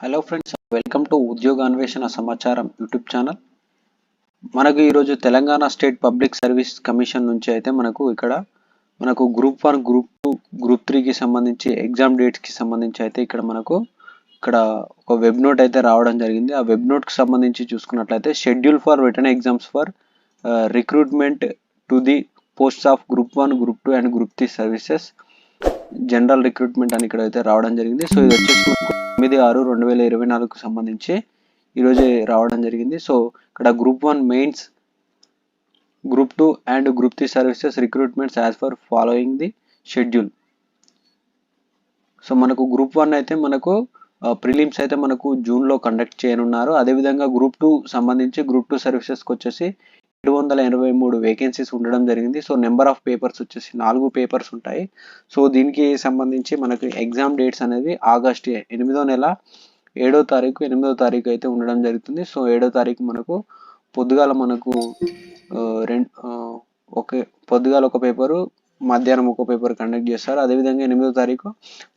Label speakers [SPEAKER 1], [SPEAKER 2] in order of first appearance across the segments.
[SPEAKER 1] Hello friends, welcome to ఉద్యోగ అన్వేషణ సమాచారం యూట్యూబ్ ఛానల్. మనకు ఈరోజు Telangana state public service commission నుంచి అయితే మనకు గ్రూప్ 1, గ్రూప్ 2, గ్రూప్ 3కి సంబంధించి ఎగ్జామ్ డేట్స్కి సంబంధించి అయితే ఇక్కడ ఒక వెబ్ నోట్ అయితే రావడం జరిగింది. ఆ వెబ్ నోట్కి సంబంధించి చూసుకున్నట్లయితే schedule for written exams for recruitment to the post of group 1, group 2 and group 3 services general recruitment అని ఇక్కడ అయితే రావడం జరిగింది. సో ఇది వచ్చేసి 9/6/2024కు సంబంధించి ఈరోజు రావడం జరిగింది. సో ఇక్కడ group 1 mains, group 2 and group 3 services recruitments as for following the schedule. So మనకు గ్రూప్ 1 అయితే మనకు ప్రిలిమ్స్ అయితే మనకు జూన్లో కండక్ట్ చేయనున్నారు. అదేవిధంగా గ్రూప్ 2 సంబంధించి గ్రూప్ 2 సర్వీసెస్కి వచ్చేసి 783 వేకెన్సీస్ ఉండడం జరిగింది. సో నెంబర్ ఆఫ్ పేపర్స్ వచ్చేసి 4 పేపర్స్ ఉంటాయి. సో దీనికి సంబంధించి మనకు ఎగ్జామ్ డేట్స్ అనేది ఆగస్టు 8వ నెల 7వ తారీఖు అయితే ఉండడం జరుగుతుంది. సో 7వ తారీఖు మనకు పొద్దుగాల పొద్దుగాల ఒక పేపరు, మధ్యాహ్నం ఒక పేపర్ కండక్ట్ చేస్తారు. అదేవిధంగా 8వ తారీఖు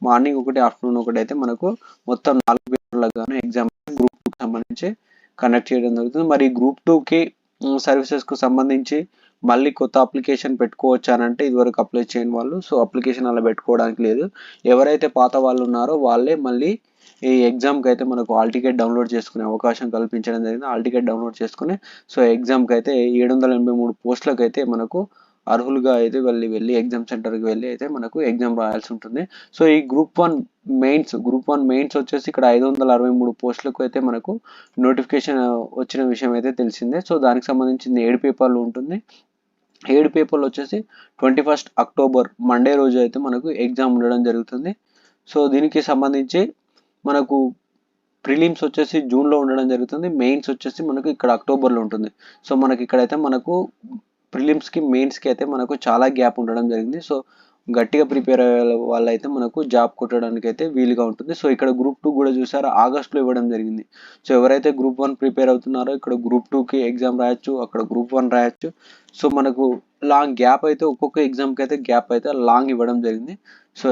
[SPEAKER 1] మార్నింగ్ ఒకటి, ఆఫ్టర్నూన్ ఒకటి అయితే మనకు మొత్తం 4 పేపర్లకు గాను ఎగ్జామ్ గ్రూప్ 2కి సంబంధించి కండక్ట్ చేయడం జరుగుతుంది. మరి గ్రూప్ 2కి సర్వీసెస్కు సంబంధించి మళ్ళీ కొత్త అప్లికేషన్ పెట్టుకోవచ్చు అని అంటే ఇదివరకు అప్లై చేయని వాళ్ళు, సో అప్లికేషన్ అలా పెట్టుకోవడానికి లేదు. ఎవరైతే పాత వాళ్ళు ఉన్నారో వాళ్ళే మళ్ళీ ఈ ఎగ్జామ్కి అయితే మనకు హాల్ టికెట్ డౌన్లోడ్ చేసుకునే అవకాశం కల్పించడం జరిగింది. హాల్ టికెట్ డౌన్లోడ్ చేసుకుని సో ఎగ్జామ్కి అయితే 783 పోస్టులకు అయితే మనకు అర్హులుగా అయితే వెళ్ళి ఎగ్జామ్ సెంటర్కి వెళ్ళి అయితే మనకు ఎగ్జామ్ రాయాల్సి ఉంటుంది. సో ఈ గ్రూప్ 1 మెయిన్స్ వచ్చేసి ఇక్కడ 563 పోస్టులకు అయితే మనకు నోటిఫికేషన్ వచ్చిన విషయం అయితే తెలిసిందే. సో దానికి సంబంధించింది 7 పేపర్లు ఉంటుంది. 7 పేపర్లు వచ్చేసి 21 అక్టోబర్ మండే రోజు అయితే మనకు ఎగ్జామ్ ఉండడం జరుగుతుంది. సో దీనికి సంబంధించి మనకు ప్రిలిమ్స్ వచ్చేసి జూన్లో ఉండడం జరుగుతుంది. మెయిన్స్ వచ్చేసి మనకు ఇక్కడ అక్టోబర్లో ఉంటుంది. సో మనకి ఇక్కడైతే మనకు ప్రిలిమ్స్కి, మెయిన్స్కి అయితే మనకు చాలా గ్యాప్ ఉండడం జరిగింది. సో గట్టిగా ప్రిపేర్ అయ్యే వాళ్ళైతే మనకు జాబ్ కొట్టడానికి అయితే వీలుగా ఉంటుంది. సో ఇక్కడ గ్రూప్ 2 కూడా చూసారా, ఆగస్టులో ఇవ్వడం జరిగింది. సో ఎవరైతే గ్రూప్ 1 ప్రిపేర్ అవుతున్నారో ఇక్కడ గ్రూప్ 2కి ఎగ్జామ్ రాయొచ్చు, అక్కడ గ్రూప్ 1 రాయొచ్చు. సో మనకు లాంగ్ గ్యాప్ అయితే ఒక్కొక్క ఎగ్జామ్కి అయితే గ్యాప్ అయితే లాంగ్ ఇవ్వడం జరిగింది. సో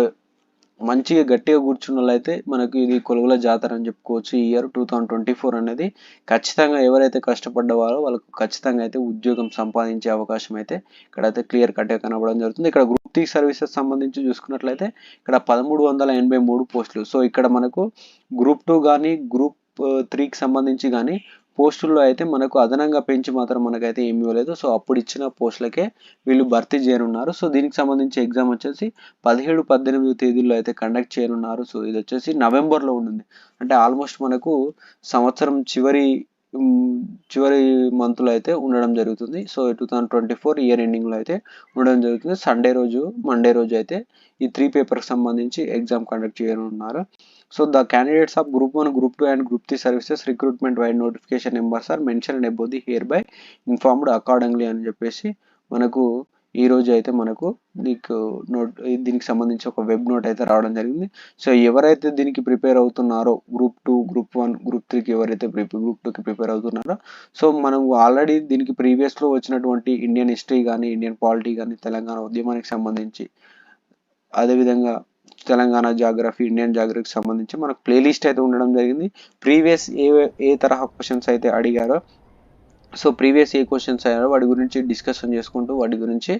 [SPEAKER 1] మంచిగా గట్టిగా కూర్చున్న వాళ్ళైతే మనకు ఇది కొలువుల జాతర అని చెప్పుకోవచ్చు. ఈ ఇయర్ 2024 అనేది ఖచ్చితంగా ఎవరైతే కష్టపడ్డవారో వాళ్ళకు ఖచ్చితంగా అయితే ఉద్యోగం సంపాదించే అవకాశం అయితే ఇక్కడైతే క్లియర్ కట్గా కనబడడం జరుగుతుంది. ఇక్కడ గ్రూప్ 3 సర్వీసెస్ సంబంధించి చూసుకున్నట్లయితే ఇక్కడ 1383 పోస్టులు. సో ఇక్కడ మనకు గ్రూప్ 2 కానీ గ్రూప్ 3కి సంబంధించి కానీ పోస్టుల్లో అయితే మనకు అదనంగా పెంచి మాత్రం మనకైతే ఏమి ఇవ్వలేదు. సో అప్పుడు ఇచ్చిన పోస్టులకే వీళ్ళు భర్తీ చేయనున్నారు. సో దీనికి సంబంధించి ఎగ్జామ్ వచ్చేసి 17, 18 తేదీల్లో అయితే కండక్ట్ చేయనున్నారు. సో ఇది వచ్చేసి నవంబర్లో ఉంటుంది. అంటే ఆల్మోస్ట్ మనకు సంవత్సరం చివరి మంత్లో అయితే ఉండడం జరుగుతుంది. సో 2024 ఇయర్ ఎండింగ్లో అయితే ఉండడం జరుగుతుంది. మండే రోజు అయితే ఈ 3 పేపర్కి సంబంధించి ఎగ్జామ్ కండక్ట్ చేయనున్నారు. So the candidates of group 1, group 2 and group 3 services recruitment via notification numbers are mentioned above the hereby informed accordingly అని చెప్పేసి మనకు ఈ రోజు అయితే మనకు దీనికి సంబంధించి ఒక వెబ్ నోట్ అయితే రావడం జరిగింది. సో ఎవరైతే దీనికి ప్రిపేర్ అవుతున్నారో గ్రూప్ 2, గ్రూప్ 1, గ్రూప్ 3కి ఎవరైతే గ్రూప్ 2కి ప్రిపేర్ అవుతున్నారో సో మనం ఆల్రెడీ దీనికి ప్రీవియస్లో వచ్చినటువంటి ఇండియన్ హిస్టరీ కానీ, ఇండియన్ పాలిటీ కానీ, తెలంగాణ ఉద్యమానికి సంబంధించి, అదేవిధంగా తెలంగాణ జాగ్రఫీ, ఇండియన్ జాగ్రఫీకి సంబంధించి మనకు ప్లేలిస్ట్ అయితే ఉండడం జరిగింది. ప్రీవియస్ ఏ తరహా క్వశ్చన్స్ అయితే అడిగారో, సో ప్రీవియస్ ఏ క్వశ్చన్స్ అయ్యారో వాటి గురించి డిస్కషన్ చేసుకుంటూ వాటి గురించి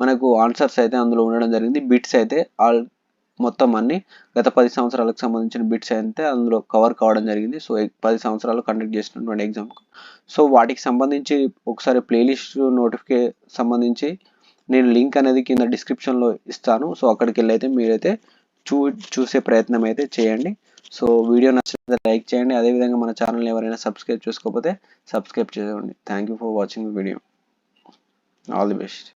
[SPEAKER 1] మనకు ఆన్సర్స్ అయితే అందులో ఉండడం జరిగింది. బిట్స్ అయితే మొత్తం అన్ని గత 10 సంవత్సరాలకు సంబంధించిన బిట్స్ అయితే అందులో కవర్ కావడం జరిగింది. సో 10 సంవత్సరాలు కండక్ట్ చేసినటువంటి ఎగ్జామ్కు సో వాటికి సంబంధించి ఒకసారి ప్లేలిస్ట్ సంబంధించి నేను లింక్ అనేది కింద డిస్క్రిప్షన్లో ఇస్తాను. సో అక్కడికి వెళ్ళి అయితే మీరైతే చూసే ప్రయత్నం అయితే చేయండి. సో వీడియో నచ్చితే లైక్ చేయండి. అదేవిధంగా మన ఛానల్ని ఎవరైనా సబ్స్క్రైబ్ చేసుకోకపోతే సబ్స్క్రైబ్ చేసుకోండి. Thank you for watching video. All the best.